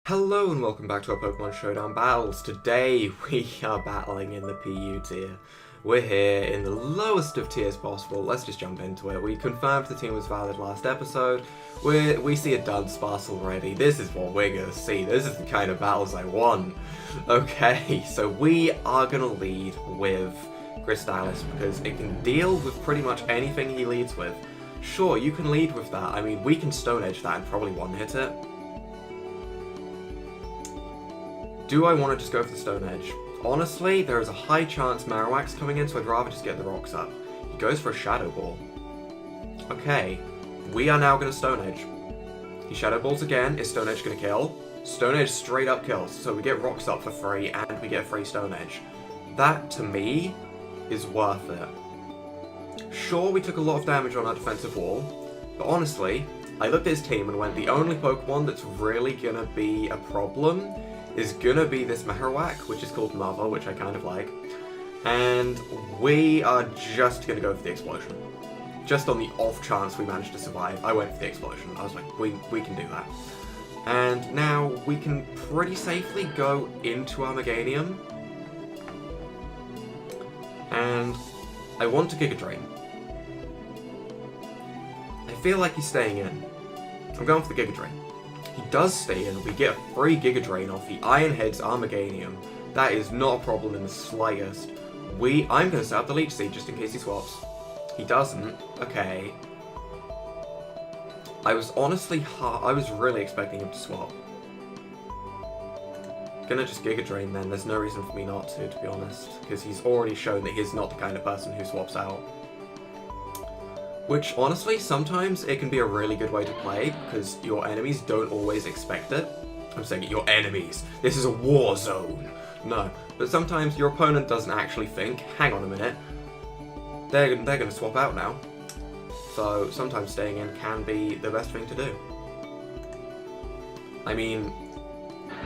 Hello and welcome back to our Pokemon Showdown battles. Today we are battling in the PU tier. We're here in the lowest of tiers possible. Let's just jump into it. We confirmed the team was valid last episode. We see a Dunsparce already. This is what we're going to see. This is the kind of battles I want. Okay, so we are going to lead with Crystallis because it can deal with pretty much anything he leads with. Sure, you can lead with that. I mean, we can Stone Edge that and probably one-hit it. Do I want to just go for the Stone Edge? Honestly, there is a high chance Marowak's coming in, so I'd rather just get the rocks up. He goes for a Shadow Ball. Okay, we are now going to Stone Edge. He Shadow Balls again. Is Stone Edge going to kill? Stone Edge straight up kills, so we get rocks up for free, and we get a free Stone Edge. That, to me, is worth it. Sure, we took a lot of damage on our defensive wall, but honestly, I looked at his team and went, the only Pokemon that's really going to be a problem is gonna be this Marowak, which is called Mother, which I kind of like. And we are just gonna go for the Explosion. Just on the off chance we manage to survive, I went for the Explosion. I was like, we can do that. And now we can pretty safely go into our Meganium. And I want to Giga Drain. I feel like he's staying in. I'm going for the Giga Drain. He does stay in, we get a free Giga Drain off the Iron Head's Meganium. That is not a problem in the slightest. I'm going to set up the Leech Seed just in case he swaps. He doesn't. Okay. I was really expecting him to swap. Gonna just Giga Drain then, there's no reason for me not to be honest. Because he's already shown that he's not the kind of person who swaps out. Which, honestly, sometimes it can be a really good way to play, because your enemies don't always expect it. I'm saying it, your enemies. This is a war zone. No. But sometimes your opponent doesn't actually think, hang on a minute, they're going to swap out now. So sometimes staying in can be the best thing to do. I mean,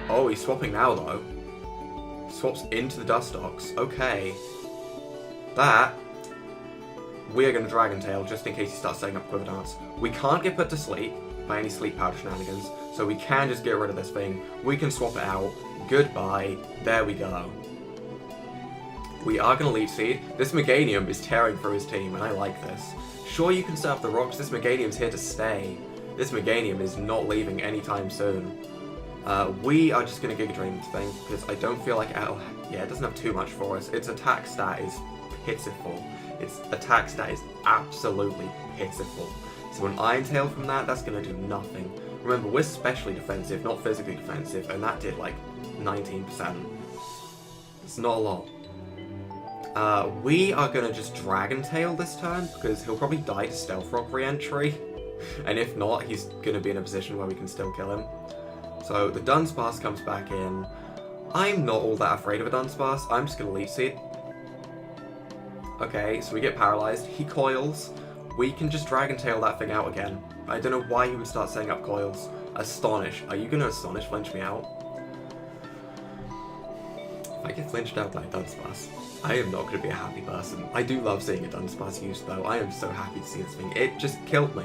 oh, he's swapping now, though. Swaps into the Dustox. Okay. That... we are going to Dragon Tail just in case he starts setting up Quiver Dance. We can't get put to sleep by any sleep powder shenanigans, so we can just get rid of this thing. We can swap it out. Goodbye. There we go. We are going to Leech Seed. This Meganium is tearing through his team, and I like this. Sure, you can set up the rocks. This Meganium's here to stay. This Meganium is not leaving anytime soon. We are just going to Giga Drain this thing, because I don't feel like it doesn't have too much for us. Its attack stat is pitiful. Its attack stat is absolutely pitiful. So an Iron Tail from that's going to do nothing. Remember, we're specially defensive, not physically defensive, and that did like 19%. It's not a lot. We are going to just Dragon Tail this turn, because he'll probably die to Stealth Rock re-entry. And if not, he's going to be in a position where we can still kill him. So the Dunsparce comes back in. I'm not all that afraid of a Dunsparce. I'm just going to Leech Seed. Okay, so we get paralyzed. He coils. We can just Dragon Tail that thing out again. I don't know why he would start setting up coils. Astonish. Are you going to Astonish flinch me out? If I get flinched out by a Dunsparce, I am not going to be a happy person. I do love seeing a Dunsparce used though. I am so happy to see this thing. It just killed me.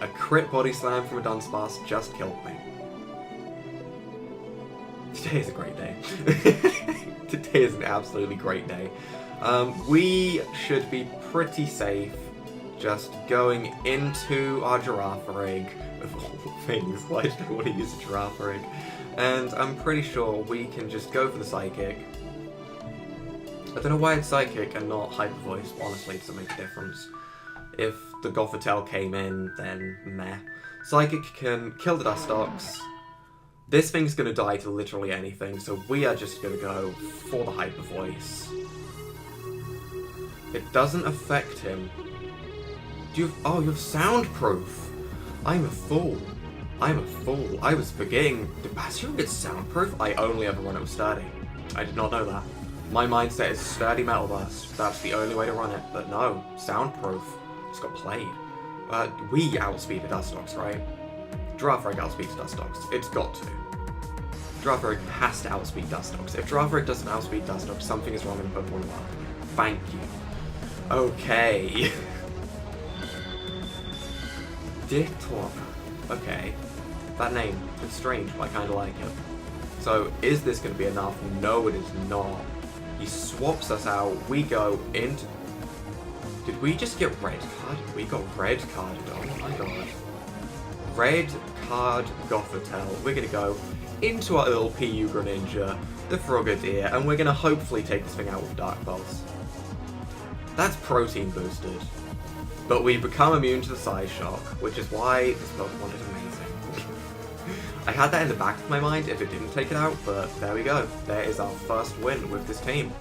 A crit body slam from a Dunsparce just killed me. Today is a great day. Today is an absolutely great day. We should be pretty safe just going into our Girafarig, of all things. Why did I want to use a Girafarig? And I'm pretty sure we can just go for the Psychic. I don't know why it's Psychic and not Hyper Voice, honestly, it doesn't make a difference. If the Gothitelle came in, then meh. Psychic can kill the Dustox. This thing's going to die to literally anything, so we are just going to go for the Hyper Voice. It doesn't affect him. You have Soundproof! I'm a fool. I'm a fool. I was forgetting. Did Bastion get Soundproof? I only ever run it with Sturdy. I did not know that. My mindset is Sturdy Metal Burst. That's the only way to run it. But no, Soundproof. It's got played. We outspeed the Dustox, right? Girafarig outspeeds Dustox. It's got to. Girafarig has to outspeed Dustox. If Girafarig doesn't outspeed Dustox, something is wrong in Pokemon world. Thank you. Okay. Dittor. Okay. That name, it's strange, but I kind of like it. So, is this going to be enough? No, it is not. He swaps us out. We go into... Did we just get red carded? We got red carded. Oh my god. Red card Gothitelle. We're going to go into our little PU Greninja, the Frogadier, and we're going to hopefully take this thing out with Dark Pulse. That's protein boosted. But we become immune to the Side Shock, which is why this Pokemon is amazing. I had that in the back of my mind if it didn't take it out, but there we go. There is our first win with this team.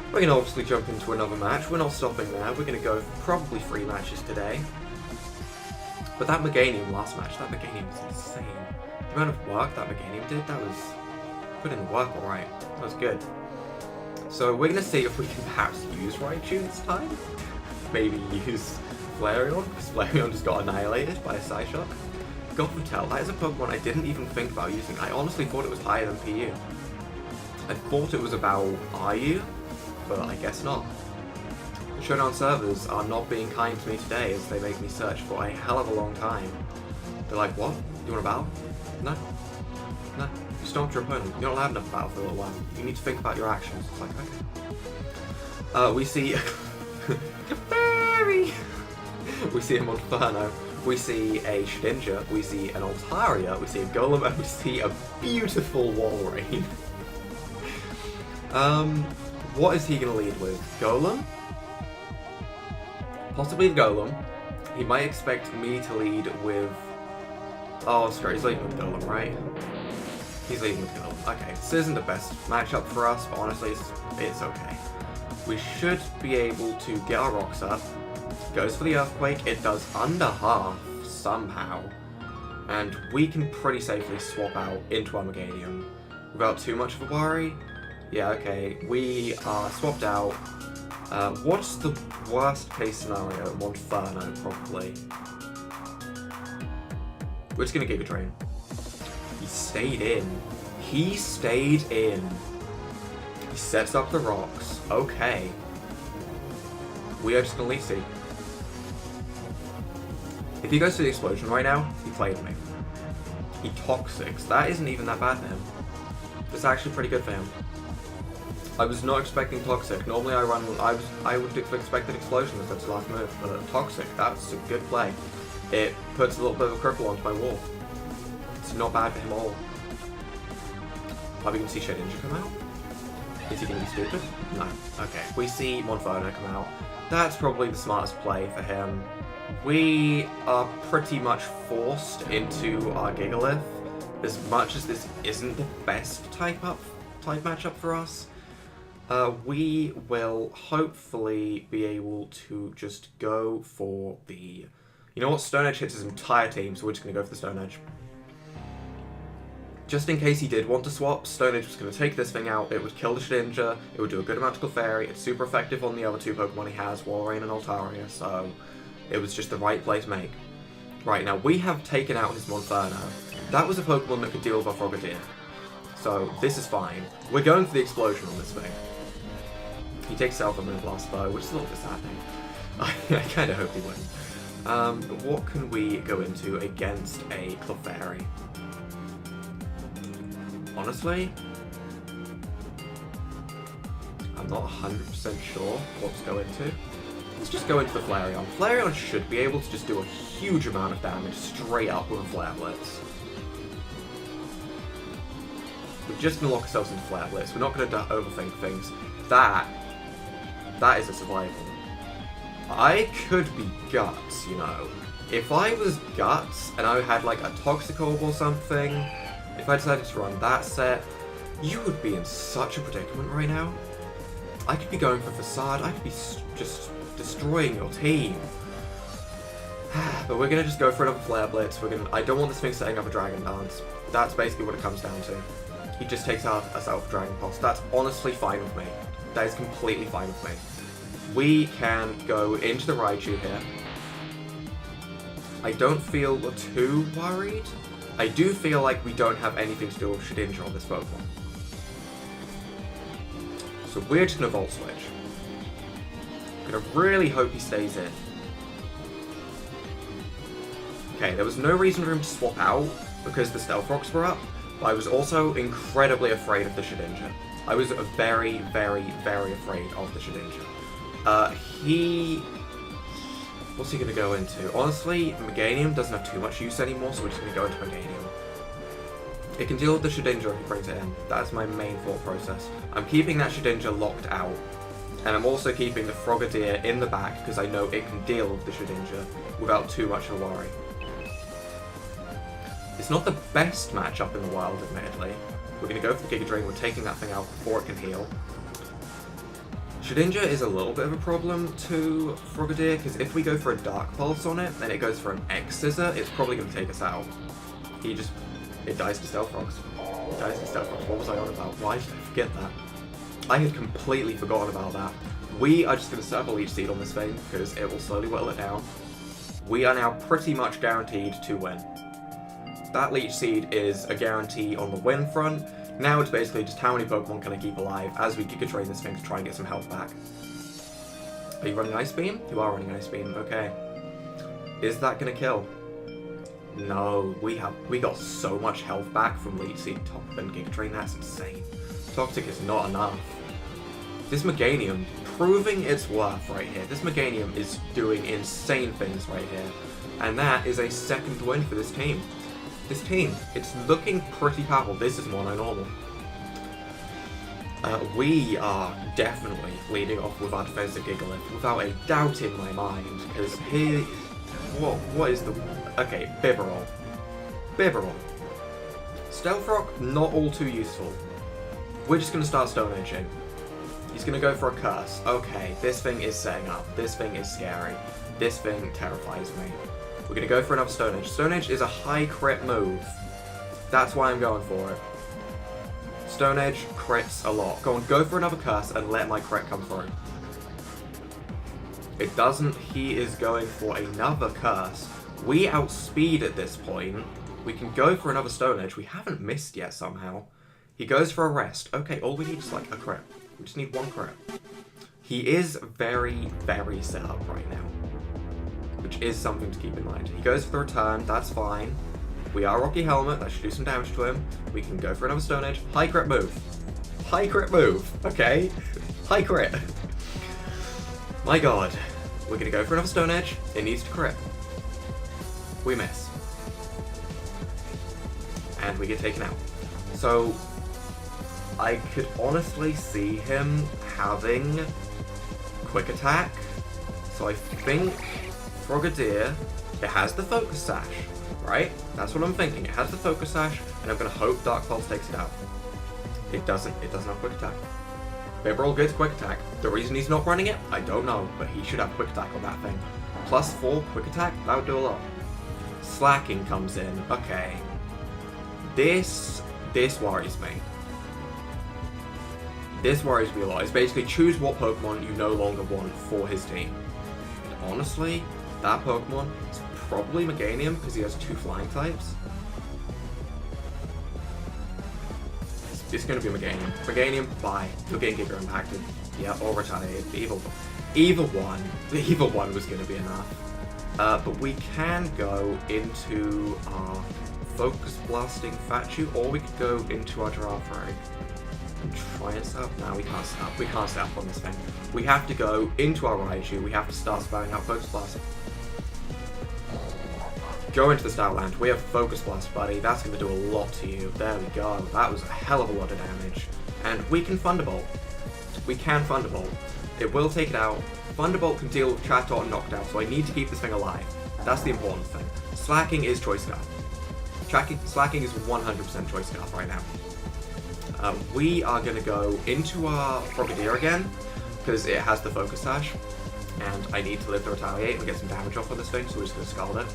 We're going to obviously jump into another match. We're not stopping there. We're going to go for probably 3 matches today. But that Meganium last match, that Meganium was insane. The amount of work that Meganium did, that was... put in the work alright. That was good. So we're going to see if we can perhaps use Raichu this time. Maybe use Flareon, because Flareon just got annihilated by a Psyshock. Gothitelle, that is a Pokemon I didn't even think about using. I honestly thought it was higher than PU. I thought it was about RU, but I guess not. The Showdown servers are not being kind to me today as they make me search for a hell of a long time. They're like, what? You want a battle? No. No. You stomped your opponent. You're not allowed enough battle for a little while. You need to think about your actions. It's like, okay. We see... Fairy! We see a Monferno. We see a Shedinja, we see an Altaria, we see a Golem, and we see a beautiful Walrein. What is he going to lead with? Golem? Possibly the Golem. He might expect me to lead with... Oh, screw it, he's leading with Golem, right? He's leading with Golem. Okay, this isn't the best matchup for us, but honestly, it's okay. We should be able to get our rocks up. Goes for the Earthquake, it does under half, somehow. And we can pretty safely swap out into our Meganium without too much of a worry. Yeah, okay, we are swapped out. What's the worst case scenario? Monferno, probably. We're just gonna Giga Drain. He stayed in. He stayed in. He sets up the rocks. Okay. We are just gonna Leaf Seed. If he goes to the Explosion right now, he played me. He Toxics. That isn't even that bad for him. That's actually pretty good for him. I was not expecting Toxic. Normally I would have expected Explosion as its last move, but Toxic, that's a good play. It puts a little bit of a cripple onto my wall. It's not bad for him at all. Are we going to see Shedinja come out? Is he going to be stupid? No. Okay. We see Monferno come out. That's probably the smartest play for him. We are pretty much forced into our Gigalith. As much as this isn't the best type matchup for us, we will hopefully be able to just go for the... You know what? Stone Edge hits his entire team, so we're just going to go for the Stone Edge. Just in case he did want to swap, Stone Edge was going to take this thing out, it would kill the Shedinja, it would do a good amount to Clefairy, it's super effective on the other 2 Pokemon he has, Walrein and Altaria, so it was just the right play to make. Right, now we have taken out his Monferno. That was a Pokemon that could deal with our Frogadier. So this is fine. We're going for the Explosion on this thing. He takes Alpha Moon Blast though, which is a little disheartening. I kind of hope he wouldn't. What can we go into against a Clefairy? Honestly, I'm not 100% sure what to go into. Let's just go into the Flareon. Flareon should be able to just do a huge amount of damage straight up with a Flare Blitz. We're just going to lock ourselves into Flare Blitz. We're not going to overthink things. That is a survival. I could be Guts, you know. If I was Guts and I had like a Toxic-Orb or something, if I decided to run that set, you would be in such a predicament right now. I could be going for Facade, I could be just destroying your team. But we're going to just go for another Flare Blitz. I don't want this thing setting up a Dragon Dance. That's basically what it comes down to. He just takes us out for Dragon Pulse. That's honestly fine with me. That is completely fine with me. We can go into the Raichu here. I don't feel too worried. I do feel like we don't have anything to do with Shedinja on this Pokemon. So we're just going to Volt Switch. I'm going to really hope he stays in. Okay, there was no reason for him to swap out because the Stealth Rocks were up, but I was also incredibly afraid of the Shedinja. I was very, very, very afraid of the Shedinja. What's he going to go into? Honestly, Meganium doesn't have too much use anymore, so we're just going to go into Meganium. It can deal with the Shedinja if he brings it in. That's my main thought process. I'm keeping that Shedinja locked out. And I'm also keeping the Frogadier in the back because I know it can deal with the Shedinja without too much of a worry. It's not the best matchup in the world, admittedly. We're going to go for the Giga Drain, we're taking that thing out before it can heal. Shedinja is a little bit of a problem to Frogadier, because if we go for a Dark Pulse on it, and it goes for an X-Scissor, it's probably going to take us out. It dies to Stealth Rocks. It dies to Stealth Rocks. What was I on about? Why did I forget that? I had completely forgotten about that. We are just going to set up a Leech Seed on this thing, because it will slowly whittle it down. We are now pretty much guaranteed to win. That Leech Seed is a guarantee on the win front. Now it's basically just how many Pokemon can I keep alive as we Giga Drain this thing to try and get some health back. Are you running Ice Beam? You are running Ice Beam, okay. Is that going to kill? No, we got so much health back from Leech Seed top and Giga Drain, that's insane. Toxic is not enough. This Meganium, proving its worth right here. This Meganium is doing insane things right here. And that is a second win for this team. This team, it's looking pretty powerful. This is more than normal. We are definitely leading off with our defensive Gigalith, without a doubt in my mind, because here... What is the... Okay, Bibarel. Bibarel. Stealth Rock, not all too useful. We're just going to start Stone Edging. He's going to go for a Curse. Okay, this thing is setting up. This thing is scary. This thing terrifies me. We're going to go for another Stone Edge. Stone Edge is a high crit move. That's why I'm going for it. Stone Edge crits a lot. Go for another Curse and let my crit come through. It doesn't. He is going for another Curse. We outspeed at this point. We can go for another Stone Edge. We haven't missed yet somehow. He goes for a Rest. Okay, all we need is like a crit. We just need one crit. He is very, very set up right now, which is something to keep in mind. He goes for the return, that's fine. We are Rocky Helmet, that should do some damage to him. We can go for another Stone Edge. High crit move. High crit move, okay? High crit. My god. We're gonna go for another Stone Edge. It needs to crit. We miss. And we get taken out. So, I could honestly see him having Quick Attack. So I think Frogadier, it has the Focus Sash, right? That's what I'm thinking. It has the Focus Sash, and I'm going to hope Dark Pulse takes it out. It doesn't. It doesn't have Quick Attack. Bibarel gets Quick Attack. The reason he's not running it, I don't know, but he should have Quick Attack on that thing. +4 Quick Attack, that would do a lot. Slacking comes in. Okay. This worries me. This worries me a lot. It's basically choose what Pokemon you no longer want for his team. And honestly, that Pokemon is probably Meganium because he has 2 flying types. It's going to be Meganium. Meganium, bye. You're getting Giga impacted. Yeah, or retaliated. Either one was going to be enough. But we can go into our Focus Blasting Fatu, or we could go into our Giraffe Ray. Try and set up? No, we can't set up. We can't set up on this thing. We have to go into our Raichu. We have to start spamming out Focus Blast. Go into the Stoutland. We have Focus Blast, buddy. That's going to do a lot to you. There we go. That was a hell of a lot of damage. And we can Thunderbolt. We can Thunderbolt. It will take it out. Thunderbolt can deal with Chatot and Knockdown, so I need to keep this thing alive. That's the important thing. Slacking is Choice Scarf. Slacking is 100% Choice Scarf right now. We are going to go into our Frogadier again, because it has the Focus Sash, and I need to live to retaliate and get some damage off of this thing, so we're just going to Scald it.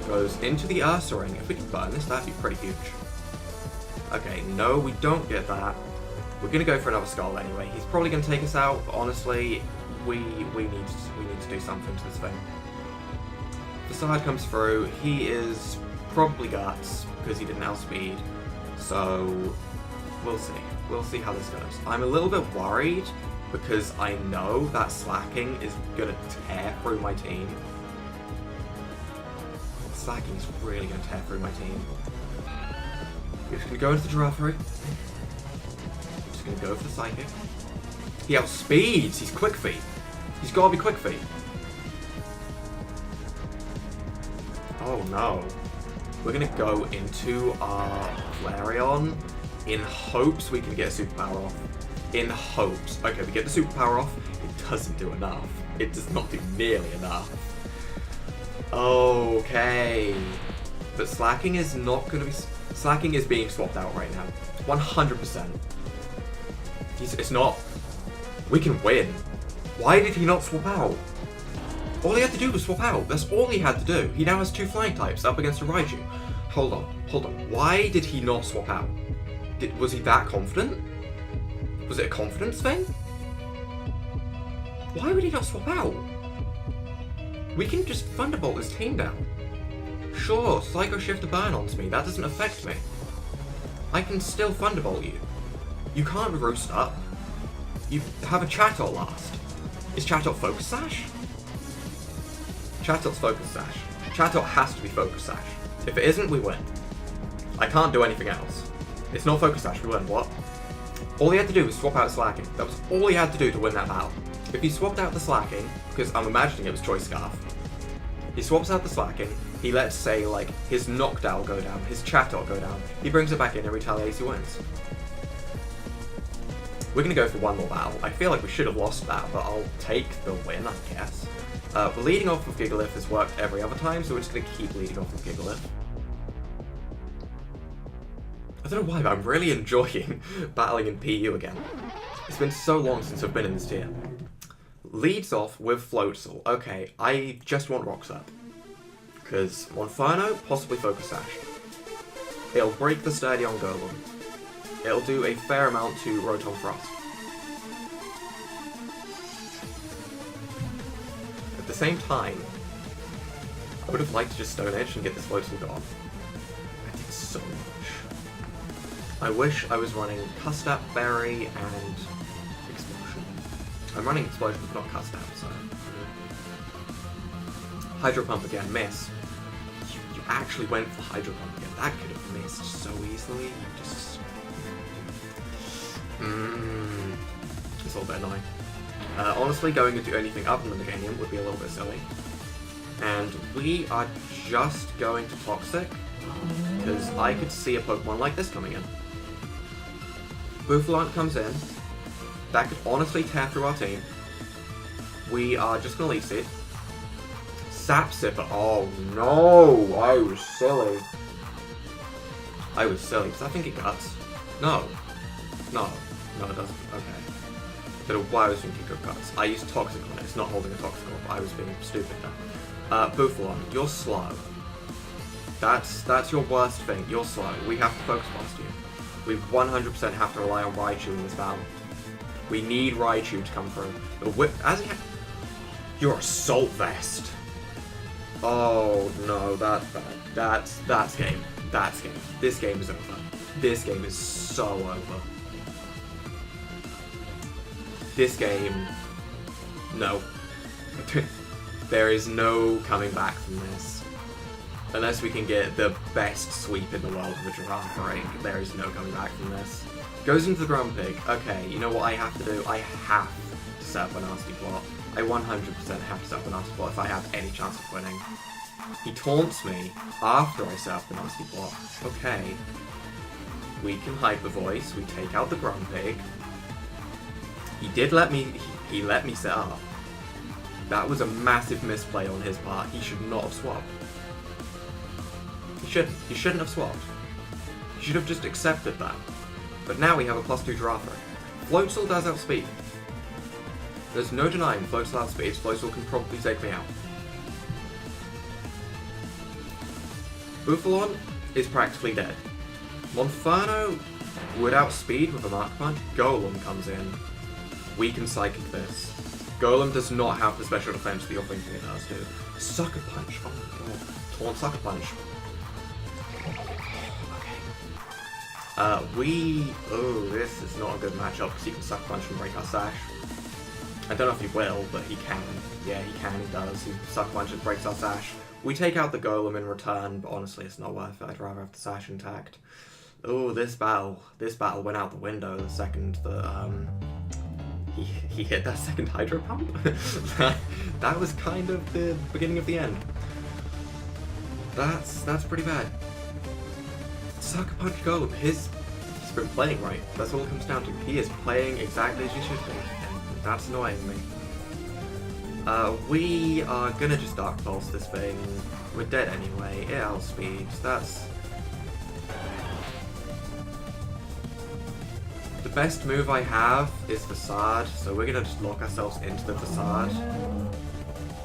Goes into the Ursaring. If we can burn this, that'd be pretty huge. Okay, no, we don't get that. We're going to go for another Scald anyway. He's probably going to take us out, but honestly, we need to do something to this thing. Facade comes through. He is probably Guts, because he didn't outspeed. So, we'll see. We'll see how this goes. I'm a little bit worried, because I know that Slacking is going to tear through my team. Slacking's really going to tear through my team. We're just going to go into the Giraffe. Just going to go for the Psychic. He outspeeds! He's Quick Feet. He's got to be Quick Feet. Oh no. We're going to go into our Flareon in hopes we can get a superpower off. In hopes. Okay, we get the superpower off. It doesn't do enough. It does not do nearly enough. Okay. But Slacking is not going to be... Slacking is being swapped out right now. 100%. It's not... We can win. Why did he not swap out? All he had to do was swap out. That's all he had to do. He now has 2 flying types up against a Raichu. Hold on. Why did he not swap out? Was he that confident? Was it a confidence thing? Why would he not swap out? We can just Thunderbolt his team down. Sure, Psycho Shift a burn onto me. That doesn't affect me. I can still Thunderbolt you. You can't roost up. You have a Chatot last. Is Chatot Focus Sash? Chatot's Focus Sash. Chatot has to be Focus Sash. If it isn't, we win. I can't do anything else. It's not Focus Sash, we win. What? All he had to do was swap out Slacking. That was all he had to do to win that battle. If he swapped out the Slacking, because I'm imagining it was Choice Scarf, he swaps out the Slacking, he lets, say, like, his Noctowl go down, his Chatot go down, he brings it back in and retaliates, he wins. We're going to go for one more battle. I feel like we should have lost that, but I'll take the win, I guess. We're leading off with Gigalith has worked every other time, so we're just going to keep leading off with Gigalith. I don't know why, but I'm really enjoying battling in PU again. It's been so long since I've been in this tier. Leads off with Floatzel. Okay, I just want Rocks up. Because Monferno, possibly Focus Sash. It'll break the sturdy on Golem. It'll do a fair amount to Rotom Frost. At the same time, I would have liked to just Stone Edge and get this Floatzel gone. I did so much. I wish I was running Custap, Berry, and Explosion. I'm running Explosion, but not Custap, so... Hydro Pump again, miss. You actually went for Hydro Pump again. That could have missed so easily. Just... It's a little bit annoying. Honestly, going into anything other than the Meganium would be a little bit silly. And we are just going to Toxic, because I could see a Pokemon like this coming in. Bouffalant comes in. That could honestly tear through our team. We are just going to Leaf Seed. Sap Sipper. Oh no! I was silly. I was silly. Does that think it guts? No. No. No, it doesn't. Okay. But why was thinking it guts? I used Toxic on it. It's not holding a Toxic off. I was being stupid there. Bouffalant, you're slow. That's your worst thing. You're slow. We have to focus past you. We 100% have to rely on Raichu in this battle. We need Raichu to come through. The whip, your Assault Vest. Oh no, that's bad. That's game. That's game. This game is over. This game is so over. This game, no. There is no coming back from this. Unless we can get the best sweep in the world with Giraffe Break, there is no coming back from this. Goes into the Grumpig. Okay, you know what I have to do? I have to set up a nasty plot. I 100% have to set up a nasty plot if I have any chance of winning. He taunts me after I set up the nasty plot. Okay. We can Hyper Voice, we take out the Grumpig. He did let me, he let me set up. That was a massive misplay on his part. He should not have swapped. He shouldn't have swapped. He should have just accepted that. But now we have a +2 Giraffe. Floatzel does outspeed. There's no denying Floatzel outspeeds. Floatzel can probably take me out. Bouffalant is practically dead. Monferno would outspeed with a Mark Punch. Golem comes in. We can Psychic this. Golem does not have the special defense that you're thinking it does, dude. Sucker Punch. Oh my god. Taunt Sucker Punch. Okay. Oh, this is not a good matchup because he can Sucker Punch and break our Sash. I don't know if he will, but he can. Yeah, he can, he does. He Sucker Punches, breaks our Sash. We take out the golem in return, but honestly, it's not worth it. I'd rather have the sash intact. Oh, this battle went out the window the second that he hit that second hydro pump. that was kind of the beginning of the end. That's pretty bad. Sucker Punch Golem, he's been playing right. That's all it comes down to. He is playing exactly as he should be, and that's annoying me. We are gonna just Dark Pulse this thing. We're dead anyway. It outspeeds. That's the best move I have is Facade, so we're gonna just lock ourselves into the Facade.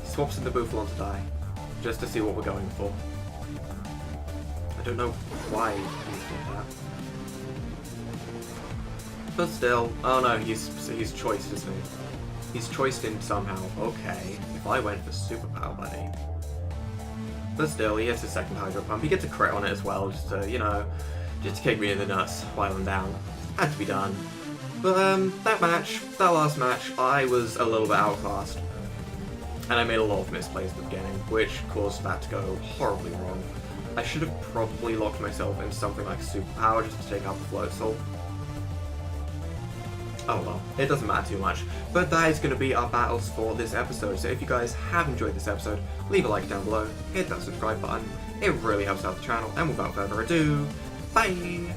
Swaps in the Bouffalon to die, just to see what we're going for. I don't know why he's doing that. But still, oh no, he's choiced, isn't he? He's choiced in somehow. Okay, if I went for Superpower, buddy. But still, he hits his second Hydro Pump. He gets a crit on it as well, just to, you know, just to kick me in the nuts while I'm down. Had to be done. But that last match, I was a little bit outclassed. And I made a lot of misplays at the beginning, which caused that to go horribly wrong. I should have probably locked myself into something like Superpower just to take out the Float Soul. Oh well, it doesn't matter too much. But that is going to be our battles for this episode. So if you guys have enjoyed this episode, leave a like down below, hit that subscribe button. It really helps out the channel. And without further ado, bye!